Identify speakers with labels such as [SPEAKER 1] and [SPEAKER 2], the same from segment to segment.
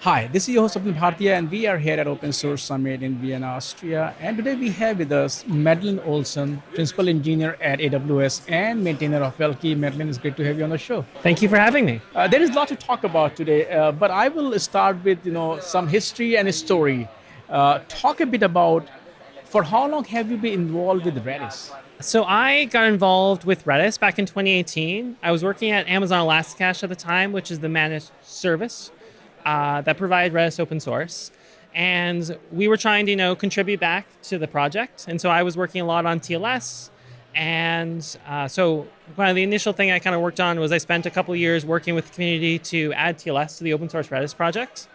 [SPEAKER 1] Hi, this is your host Abdul Bhartiya, and we are here at Open Source Summit in Vienna, Austria. And today we have with us Madelyn Olson, Principal Engineer at AWS and maintainer of Valkey. Madelyn, it's great to have you on the show.
[SPEAKER 2] Thank you for having me.
[SPEAKER 1] There is a lot to talk about today, but I will start with some history and a story. Talk a bit about for how long have you been involved with Redis?
[SPEAKER 2] So I got involved with Redis back in 2018. I was working at Amazon Elasticache at the time, which is the managed service that provided Redis open source. And we were trying to, contribute back to the project. And so I was working a lot on TLS. And so one of the initial thing I kind of worked on was I spent a couple of years working with the community to add TLS to the open source Redis project.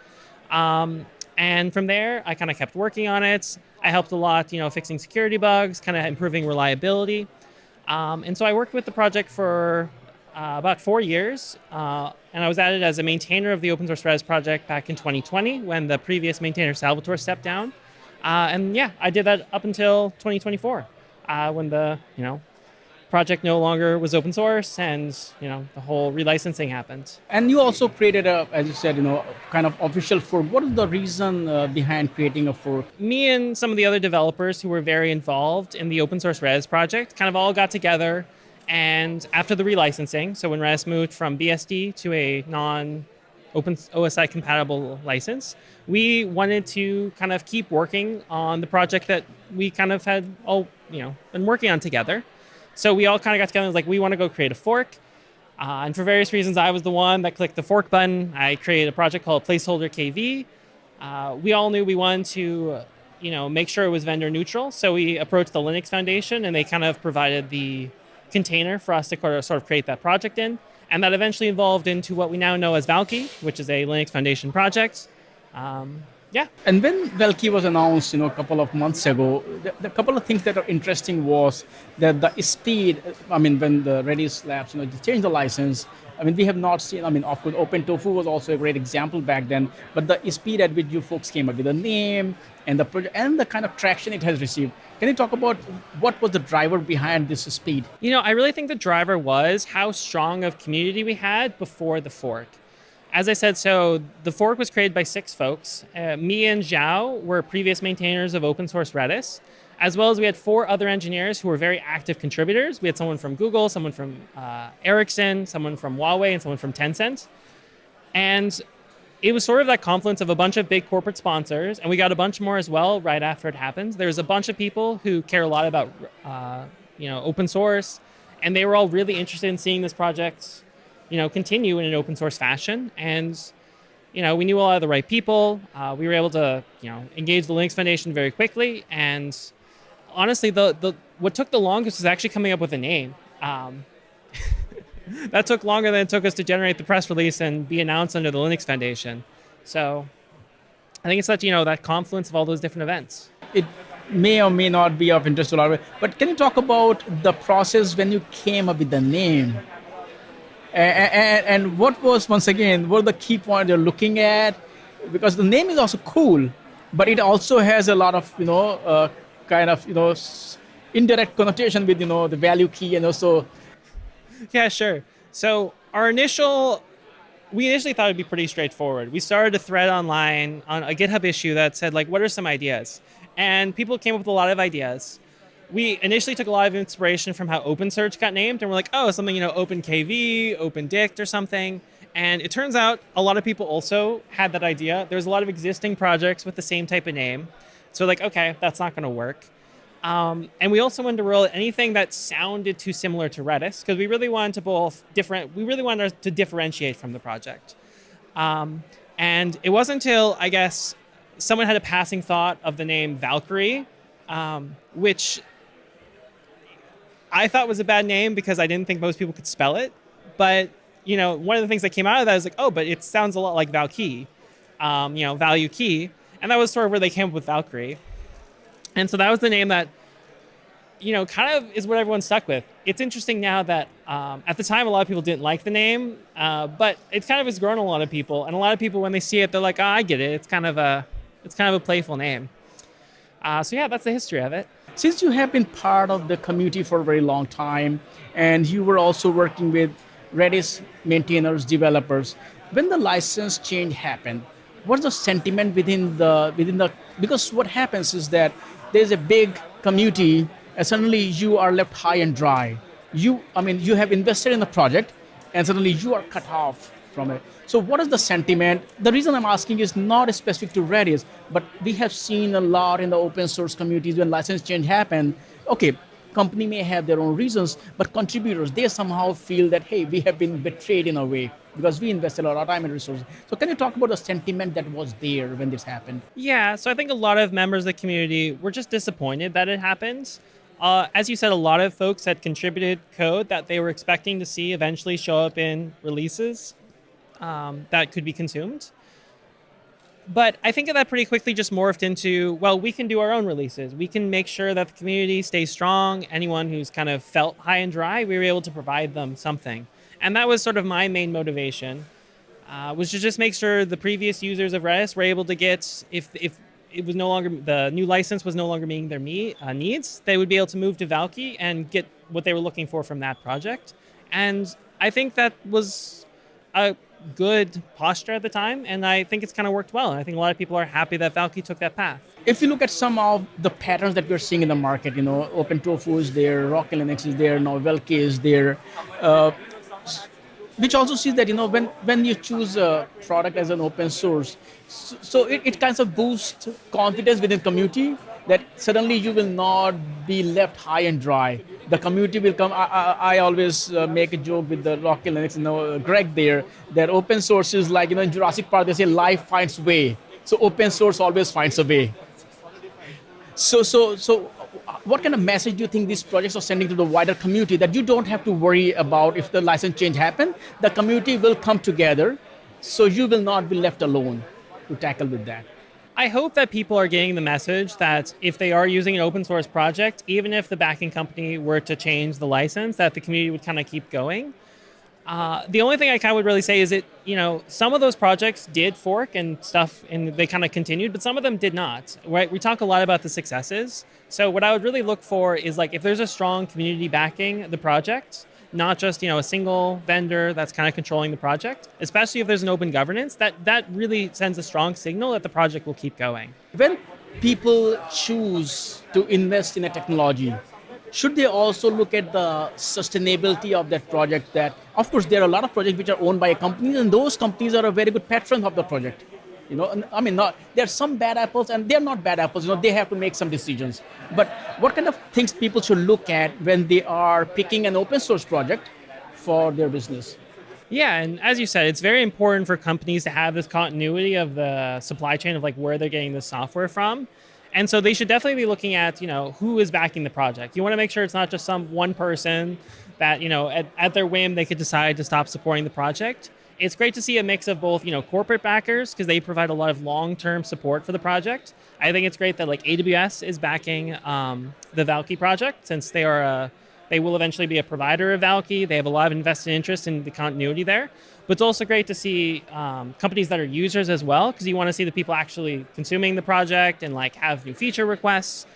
[SPEAKER 2] And from there, I kind of kept working on it. I helped a lot, fixing security bugs, kind of improving reliability. And so I worked with the project for about 4 years. And I was added as a maintainer of the open source Redis project back in 2020 when the previous maintainer, Salvatore, stepped down. And yeah, I did that up until 2024 when the, project no longer was open source and, the whole relicensing happened.
[SPEAKER 1] And you also created a, as you said, kind of official fork. What is the reason behind creating a fork?
[SPEAKER 2] Me and some of the other developers who were very involved in the open source Redis project kind of all got together. And after the relicensing, so when Redis moved from BSD to a non-open OSI compatible license, we wanted to kind of keep working on the project that we kind of had all, been working on together. So we all kind of got together and was like, we want to go create a fork. And for various reasons, I was the one that clicked the fork button. I created a project called Placeholder KV. We all knew we wanted to, make sure it was vendor neutral. So we approached the Linux Foundation and they kind of provided the container for us to sort of create that project in. And that eventually evolved into what we now know as Valkey, which is a Linux Foundation project. Yeah.
[SPEAKER 1] And when Valkey was announced, a couple of months ago, the couple of things that are interesting was that the speed. I mean, when the Redis Labs, they changed the license. I mean, we have not seen. I mean, of course, OpenTofu was also a great example back then. But the speed at which you folks came up with the name and the project and the kind of traction it has received. Can you talk about what was the driver behind this speed?
[SPEAKER 2] I really think the driver was how strong of community we had before the fork. As I said, so the fork was created by 6 folks. Me and Zhao were previous maintainers of open source Redis, as well as we had 4 other engineers who were very active contributors. We had someone from Google, someone from Ericsson, someone from Huawei, and someone from Tencent. And it was sort of that confluence of a bunch of big corporate sponsors, and we got a bunch more as well right after it happened. There's a bunch of people who care a lot about open source, and they were all really interested in seeing this project continue in an open source fashion. And, we knew a lot of the right people. We were able to, engage the Linux Foundation very quickly. And honestly, the what took the longest was actually coming up with a name. That took longer than it took us to generate the press release and be announced under the Linux Foundation. So I think it's such, that confluence of all those different events.
[SPEAKER 1] It may or may not be of interest to a lot of it, but can you talk about the process when you came up with the name? And what was, once again, what are the key points you're looking at? Because the name is also cool, but it also has a lot of, indirect connotation with, the value key and also.
[SPEAKER 2] Yeah, sure. So we initially thought it'd be pretty straightforward. We started a thread online on a GitHub issue that said, like, what are some ideas? And people came up with a lot of ideas. We initially took a lot of inspiration from how OpenSearch got named, and we're like, oh, something, OpenKV, OpenDict or something. And it turns out a lot of people also had that idea. There's a lot of existing projects with the same type of name. So like, okay, that's not going to work. And we also wanted to rule anything that sounded too similar to Redis, because we really wanted to differentiate from the project. And it wasn't until, I guess, someone had a passing thought of the name Valkyrie, which I thought was a bad name because I didn't think most people could spell it. But, one of the things that came out of that is like, oh, but it sounds a lot like Valkey, value key. And that was sort of where they came up with Valkyrie. And so that was the name that, kind of is what everyone stuck with. It's interesting now that at the time, a lot of people didn't like the name, but it kind of has grown on a lot of people. And a lot of people, when they see it, they're like, oh, I get it. It's kind of a playful name. So yeah, that's the history of it.
[SPEAKER 1] Since you have been part of the community for a very long time, and you were also working with Redis maintainers, developers, when the license change happened, what's the sentiment within the because what happens is that there's a big community and suddenly you are left high and dry. You have invested in the project and suddenly you are cut off from it. So what is the sentiment? The reason I'm asking is not specific to Redis, but we have seen a lot in the open source communities when license change happen. Okay, company may have their own reasons, but contributors, they somehow feel that, hey, we have been betrayed in a way because we invested a lot of time and resources. So can you talk about the sentiment that was there when this happened?
[SPEAKER 2] Yeah, so I think a lot of members of the community were just disappointed that it happened. As you said, a lot of folks had contributed code that they were expecting to see eventually show up in releases that could be consumed. But I think that pretty quickly just morphed into, well, we can do our own releases. We can make sure that the community stays strong. Anyone who's kind of felt high and dry, we were able to provide them something. And that was sort of my main motivation, was to just make sure the previous users of Redis were able to get, if it was no longer, the new license was no longer meeting their needs, they would be able to move to Valkey and get what they were looking for from that project. And I think that was a good posture at the time, and I think it's kind of worked well. And I think a lot of people are happy that Valkey took that path.
[SPEAKER 1] If you look at some of the patterns that we're seeing in the market, OpenTofu is there, Rocket Linux is there, now Valkey is there, uh, which also sees that when you choose a product as an open source, so it kind of boosts confidence within community that suddenly you will not be left high and dry. The community will come. I always make a joke with the Rocket Linux, Greg there, that open source is like, in Jurassic Park they say life finds way. So open source always finds a way. So, what kind of message do you think these projects are sending to the wider community that you don't have to worry about if the license change happen? The community will come together, so you will not be left alone to tackle with that.
[SPEAKER 2] I hope that people are getting the message that if they are using an open source project, even if the backing company were to change the license, that the community would kind of keep going. The only thing I kind of would really say is some of those projects did fork and stuff, and they kind of continued, but some of them did not. Right? We talk a lot about the successes. So what I would really look for is like if there's a strong community backing the project, not just a single vendor that's kind of controlling the project, especially if there's an open governance, that really sends a strong signal that the project will keep going.
[SPEAKER 1] When people choose to invest in a technology, should they also look at the sustainability of that project? That, of course, there are a lot of projects which are owned by companies, and those companies are a very good patrons of the project. And, I mean, not, there are some bad apples, and they're not bad apples. They have to make some decisions. But what kind of things people should look at when they are picking an open source project for their business?
[SPEAKER 2] Yeah, and as you said, it's very important for companies to have this continuity of the supply chain of like where they're getting the software from. And so they should definitely be looking at, who is backing the project. You want to make sure it's not just some one person that, at their whim, they could decide to stop supporting the project. It's great to see a mix of both, corporate backers, because they provide a lot of long-term support for the project. I think it's great that like AWS is backing the Valkey project, since they will eventually be a provider of Valkey. They have a lot of invested interest in the continuity there. But it's also great to see companies that are users as well, because you want to see the people actually consuming the project and like have new feature requests.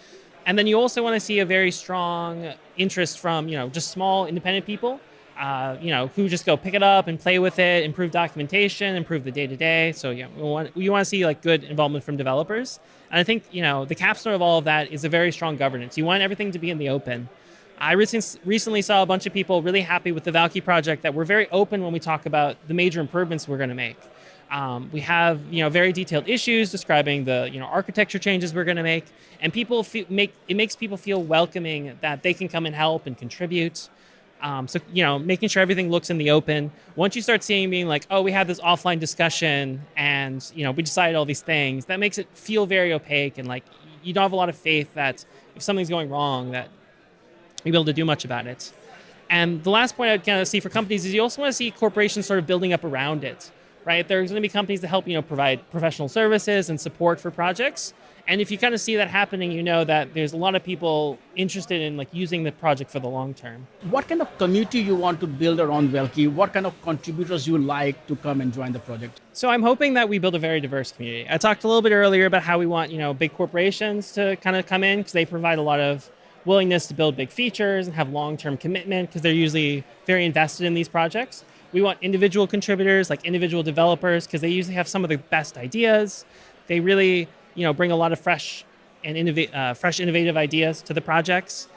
[SPEAKER 2] And then you also want to see a very strong interest from, just small independent people, who just go pick it up and play with it, improve documentation, improve the day-to-day. So you want to see like good involvement from developers. And I think, the capstone of all of that is a very strong governance. You want everything to be in the open. I recently saw a bunch of people really happy with the Valkey project that we're very open when we talk about the major improvements we're going to make. We have very detailed issues describing the architecture changes we're going to make, and it makes people feel welcoming that they can come and help and contribute. Making sure everything looks in the open. Once you start seeing being like, oh, we had this offline discussion and we decided all these things, that makes it feel very opaque, and like you don't have a lot of faith that if something's going wrong that you'll be able to do much about it. And the last point I'd kind of see for companies is you also want to see corporations sort of building up around it, right? There's going to be companies that help, provide professional services and support for projects. And if you kind of see that happening, you know that there's a lot of people interested in like using the project for the long term.
[SPEAKER 1] What kind of community you want to build around Valkey? What kind of contributors you like to come and join the project?
[SPEAKER 2] So I'm hoping that we build a very diverse community. I talked a little bit earlier about how we want, big corporations to kind of come in because they provide a lot of willingness to build big features and have long-term commitment because they're usually very invested in these projects. We want individual contributors, like individual developers, because they usually have some of the best ideas. They really, bring a lot of fresh and innovative ideas to the projects.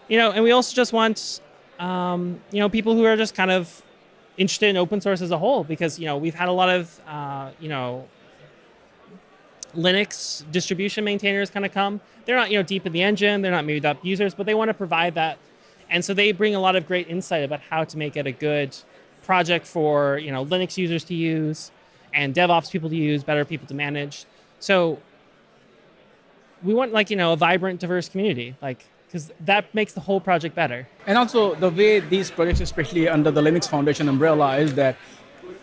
[SPEAKER 2] And we also just want, people who are just kind of interested in open source as a whole, because we've had a lot of, Linux distribution maintainers kind of come. They're not, deep in the engine. They're not moved up users, but they want to provide that. And so they bring a lot of great insight about how to make it a good project for, Linux users to use and DevOps people to use, better people to manage. So we want a vibrant, diverse community, because that makes the whole project better.
[SPEAKER 1] And also the way these projects, especially under the Linux Foundation umbrella, is that,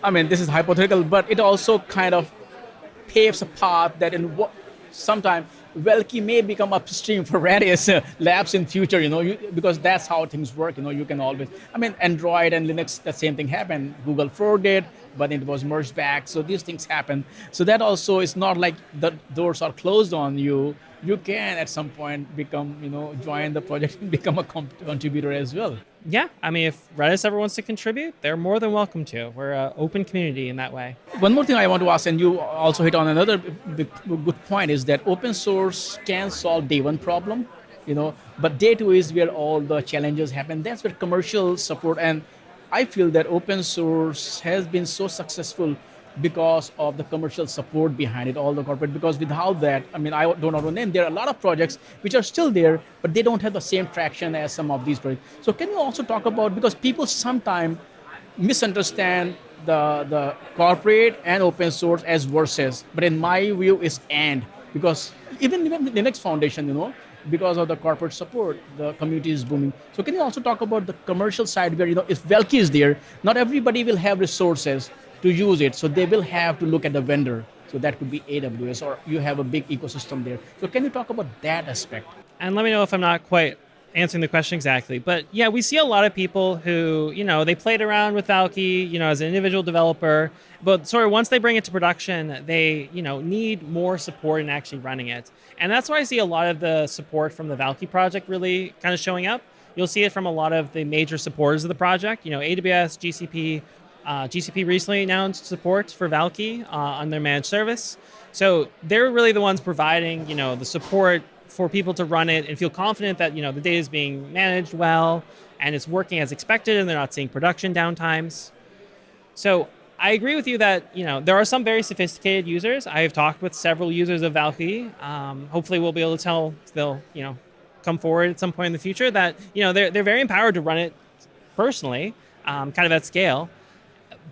[SPEAKER 1] I mean, this is hypothetical, but it also kind of paves a path that in what sometime Valkey may become upstream for Redis labs in future, because that's how things work. You can always, I mean, Android and Linux, the same thing happened. Google forked it, but it was merged back. So these things happen. So that also is not like the doors are closed on you. You can at some point become, join the project and become a contributor as well.
[SPEAKER 2] Yeah, I mean, if Redis ever wants to contribute, they're more than welcome to. We're an open community in that way.
[SPEAKER 1] One more thing I want to ask, and you also hit on another good point, is that open source can solve day one problem, but day two is where all the challenges happen. That's where commercial support, and I feel that open source has been so successful because of the commercial support behind it, all the corporate, because without that, I mean, I don't know to name, there are a lot of projects which are still there, but they don't have the same traction as some of these projects. So can you also talk about, because people sometimes misunderstand the corporate and open source as versus, but in my view is and, because even the Linux Foundation, because of the corporate support, the community is booming. So can you also talk about the commercial side where, if Valkey is there, not everybody will have resources to use it. So they will have to look at the vendor. So that could be AWS, or you have a big ecosystem there. So can you talk about that aspect?
[SPEAKER 2] And let me know if I'm not quite answering the question exactly. But yeah, we see a lot of people who, they played around with Valkey, as an individual developer, but sort of once they bring it to production, they, need more support in actually running it. And that's why I see a lot of the support from the Valkey project really kind of showing up. You'll see it from a lot of the major supporters of the project, AWS, GCP. GCP recently announced support for Valkey on their managed service. So they're really the ones providing, the support for people to run it and feel confident that, the data is being managed well and it's working as expected and they're not seeing production downtimes. So I agree with you that, there are some very sophisticated users. I have talked with several users of Valkey. Hopefully we'll be able to tell they'll, come forward at some point in the future that, they're very empowered to run it personally, kind of at scale.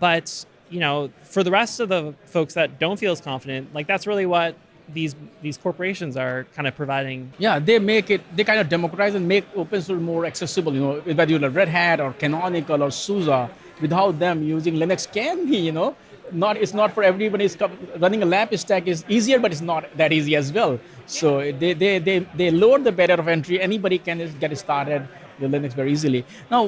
[SPEAKER 2] But, for the rest of the folks that don't feel as confident, that's really what these corporations are kind of providing.
[SPEAKER 1] Yeah, they kind of democratize and make open source more accessible, whether you're Red Hat or Canonical or SUSE, without them using Linux can be, it's not for everybody. Running a lab stack is easier, but it's not that easy as well. So they lower the barrier of entry. Anybody can just get started with Linux very easily. Now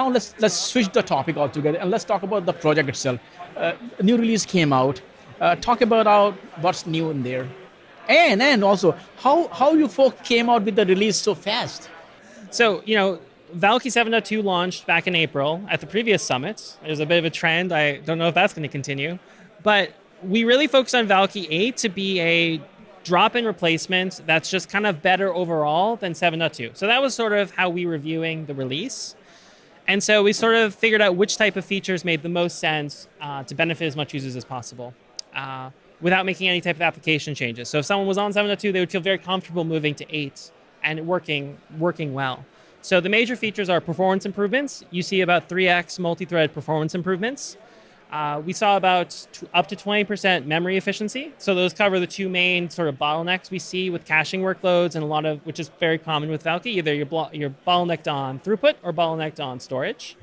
[SPEAKER 1] let's switch the topic altogether and let's talk about the project itself. A new release came out. Talk about what's new in there, and also how you folk came out with the release so fast.
[SPEAKER 2] So Valkey 7.2 launched back in April at the previous summit. There's a bit of a trend. I don't know if that's going to continue, but we really focused on Valkey 8 to be a drop-in replacement that's just kind of better overall than 7.2. So that was sort of how we were viewing the release. And so we sort of figured out which type of features made the most sense to benefit as much users as possible without making any type of application changes. So if someone was on 7.2, they would feel very comfortable moving to 8 and working well. So the major features are performance improvements. You see about 3x multi-thread performance improvements. We saw about up to 20% memory efficiency. So those cover the two main sort of bottlenecks we see with caching workloads and which is very common with Valkey. Either you're bottlenecked on throughput or bottlenecked on storage.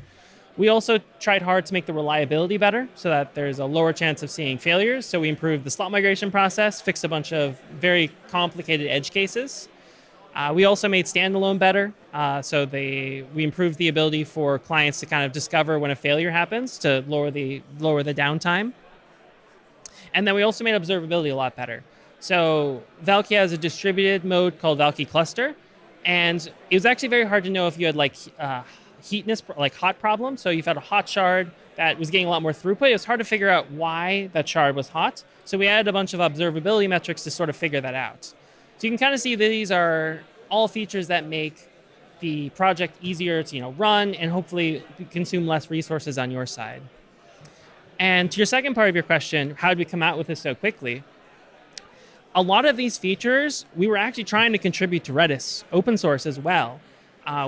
[SPEAKER 2] We also tried hard to make the reliability better so that there's a lower chance of seeing failures. So we improved the slot migration process, fixed a bunch of very complicated edge cases. We also made standalone better. We improved the ability for clients to kind of discover when a failure happens to lower the downtime. And then we also made observability a lot better. So Valkey has a distributed mode called Valkey Cluster. And it was actually very hard to know if you had heatness, hot problems. So if you had a hot shard that was getting a lot more throughput. It was hard to figure out why that shard was hot. So we added a bunch of observability metrics to sort of figure that out. So you can kind of see that these are all features that make the project easier to run and hopefully consume less resources on your side. And to your second part of your question, how did we come out with this so quickly? A lot of these features, we were actually trying to contribute to Redis, open source as well.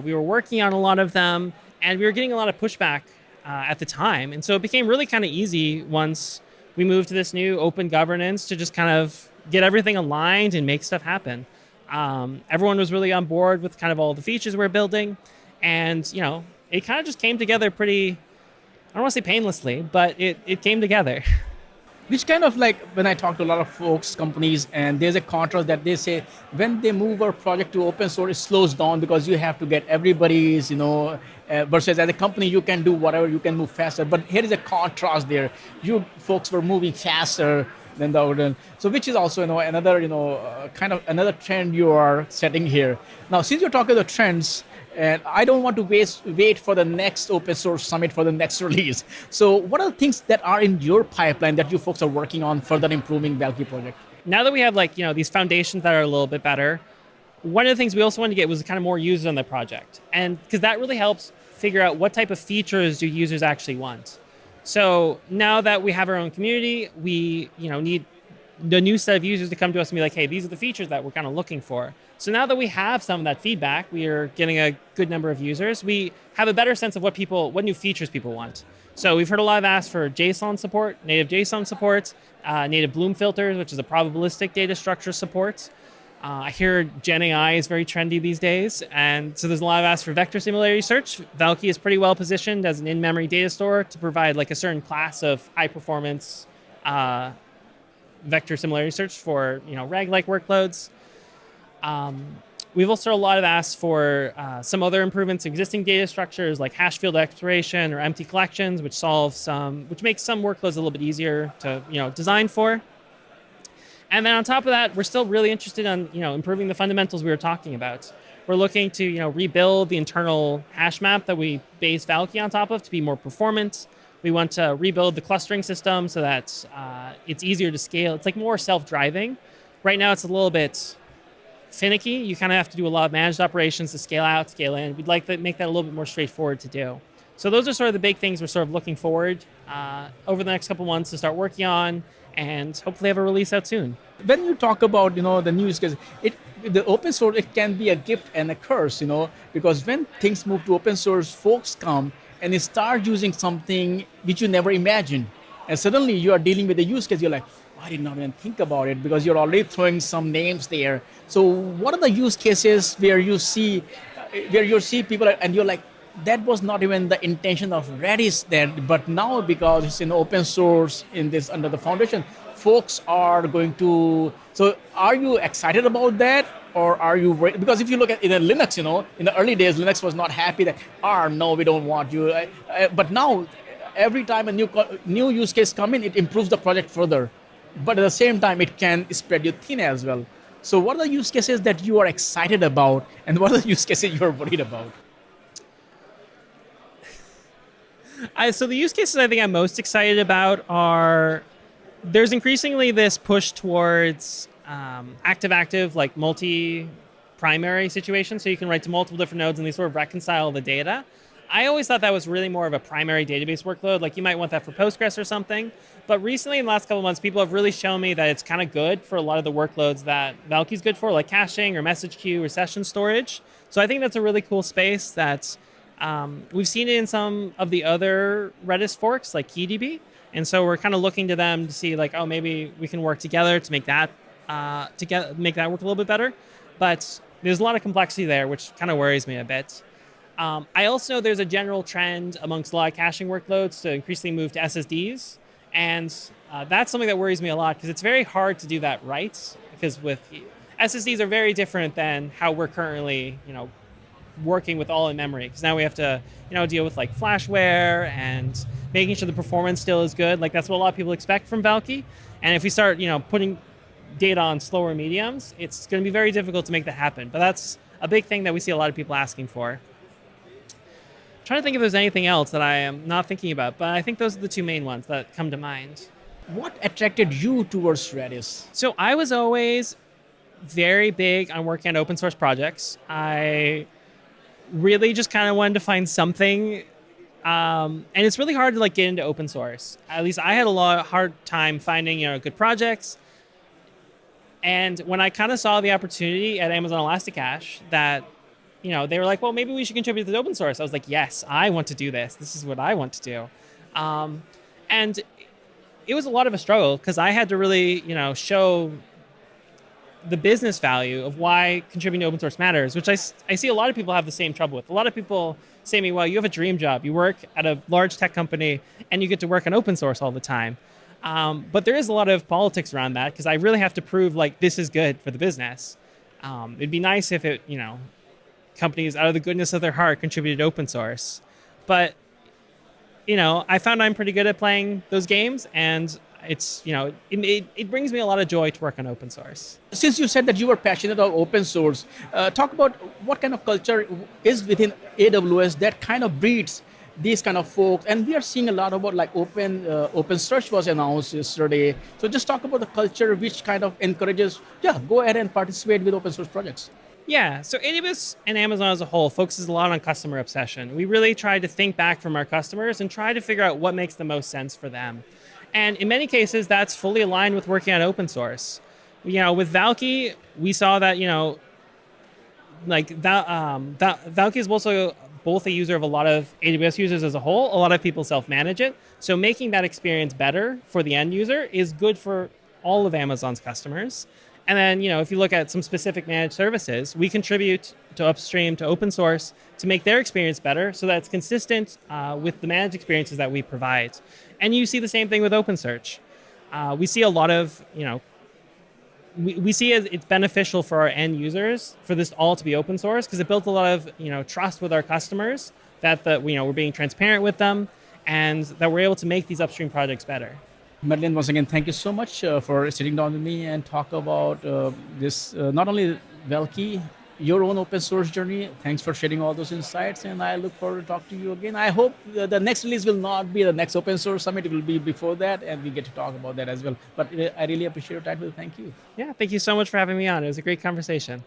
[SPEAKER 2] We were working on a lot of them, and we were getting a lot of pushback at the time. And so it became really kind of easy once we moved to this new open governance to just kind of get everything aligned and make stuff happen. Everyone was really on board with kind of all the features we're building. And, it kind of just came together pretty, I don't want to say painlessly, but it came together.
[SPEAKER 1] Which kind of like when I talk to a lot of folks, companies, and there's a contrast that they say when they move a project to open source, it slows down because you have to get everybody's, versus as a company, you can do whatever, you can move faster. But here is a contrast there. You folks were moving faster than the other. So which is also, another, kind of another trend you are setting here. Now, since you're talking about trends, and I don't want to wait for the next open source summit for the next release. So what are the things that are in your pipeline that you folks are working on further improving Valkey project?
[SPEAKER 2] Now that we have these foundations that are a little bit better, one of the things we also wanted to get was kind of more users on the project. And because that really helps figure out what type of features do users actually want. So now that we have our own community, we need the new set of users to come to us and be like, hey, these are the features that we're kind of looking for. So now that we have some of that feedback, we are getting a good number of users. We have a better sense of what new features people want. So we've heard a lot of asks for JSON support, native JSON support, native Bloom filters, which is a probabilistic data structure support. I hear Gen AI is very trendy these days, and so there's a lot of asks for vector similarity search. Valkey is pretty well positioned as an in-memory data store to provide like a certain class of high-performance vector similarity search for RAG-like workloads. We've also heard a lot of asks for some other improvements to existing data structures like hash field exploration or empty collections, which makes some workloads a little bit easier to design for. And then on top of that, we're still really interested in improving the fundamentals we were talking about. We're looking to rebuild the internal hash map that we base Valkey on top of to be more performant. We want to rebuild the clustering system so that it's easier to scale. It's like more self-driving. Right now, it's a little bit finicky. You kind of have to do a lot of managed operations to scale out, scale in. We'd like to make that a little bit more straightforward to do. So those are sort of the big things we're sort of looking forward over the next couple months to start working on, and hopefully have a release out soon.
[SPEAKER 1] When you talk about the news case, the open source, it can be a gift and a curse, because when things move to open source, folks come and they start using something which you never imagined, and suddenly you are dealing with the use case. You're like, I did not even think about it, because you're already throwing some names there. So what are the use cases where you see people and you're like, that was not even the intention of Redis there, but now because it's in open source in this under the foundation, folks are going to. So are you excited about that, or are you worried? Because if you look at in Linux, in the early days, Linux was not happy that, no, we don't want you. But now, every time a new use case come in, it improves the project further. But at the same time, it can spread you thin as well. So what are the use cases that you are excited about, and what are the use cases you are worried about?
[SPEAKER 2] So the use cases I think I'm most excited about are, there's increasingly this push towards active-active, like multi-primary situations. So you can write to multiple different nodes and they sort of reconcile the data. I always thought that was really more of a primary database workload. Like you might want that for Postgres or something. But recently, in the last couple of months, people have really shown me that it's kind of good for a lot of the workloads that Valkey's good for, like caching or message queue or session storage. So I think that's a really cool space that we've seen it in some of the other Redis forks, like KeyDB. And so we're kind of looking to them to see like, oh, maybe we can work together to make that make that work a little bit better. But there's a lot of complexity there, which kind of worries me a bit. I also know there's a general trend amongst a lot of caching workloads to increasingly move to SSDs. And that's something that worries me a lot because it's very hard to do that right. Because with SSDs are very different than how we're currently, working with all in memory. Because now we have to, deal with like flashware and making sure the performance still is good. Like that's what a lot of people expect from Valkey. And if we start, putting data on slower mediums, it's going to be very difficult to make that happen. But that's a big thing that we see a lot of people asking for. Trying to think if there's anything else that I am not thinking about, but I think those are the two main ones that come to mind.
[SPEAKER 1] What attracted you towards Redis?
[SPEAKER 2] So I was always very big on working on open source projects. I really just kind of wanted to find something, and it's really hard to like get into open source. At least I had a lot hard time finding good projects. And when I kind of saw the opportunity at Amazon Elasticache that they were like, well, maybe we should contribute to the open source. I was like, yes, I want to do this. This is what I want to do. And it was a lot of a struggle because I had to really, show the business value of why contributing to open source matters, which I see a lot of people have the same trouble with. A lot of people say to me, well, you have a dream job. You work at a large tech company and you get to work on open source all the time. But there is a lot of politics around that because I really have to prove like this is good for the business. It'd be nice if companies out of the goodness of their heart contributed open source. But, I found I'm pretty good at playing those games, and it brings me a lot of joy to work on open source.
[SPEAKER 1] Since you said that you were passionate about open source, talk about what kind of culture is within AWS that kind of breeds these kind of folks. And we are seeing a lot about like open search was announced yesterday. So just talk about the culture which kind of encourages, go ahead and participate with open source projects.
[SPEAKER 2] Yeah, so AWS and Amazon as a whole focuses a lot on customer obsession. We really try to think back from our customers and try to figure out what makes the most sense for them. And in many cases, that's fully aligned with working on open source. With Valkey, we saw that, Valkey is also both a user of a lot of AWS users as a whole. A lot of people self-manage it. So making that experience better for the end user is good for all of Amazon's customers. And then, if you look at some specific managed services, we contribute to upstream to open source to make their experience better so that it's consistent with the managed experiences that we provide. And you see the same thing with OpenSearch. We see a lot of, we see it's beneficial for our end users for this all to be open source because it built a lot of, trust with our customers that we're being transparent with them and that we're able to make these upstream projects better.
[SPEAKER 1] Madelyn, once again, thank you so much for sitting down with me and talk about this, not only Valkey, your own open source journey. Thanks for sharing all those insights, and I look forward to talk to you again. I hope the next release will not be the next open source summit. It will be before that, and we get to talk about that as well. But I really appreciate your time. Thank you.
[SPEAKER 2] Yeah, thank you so much for having me on. It was a great conversation.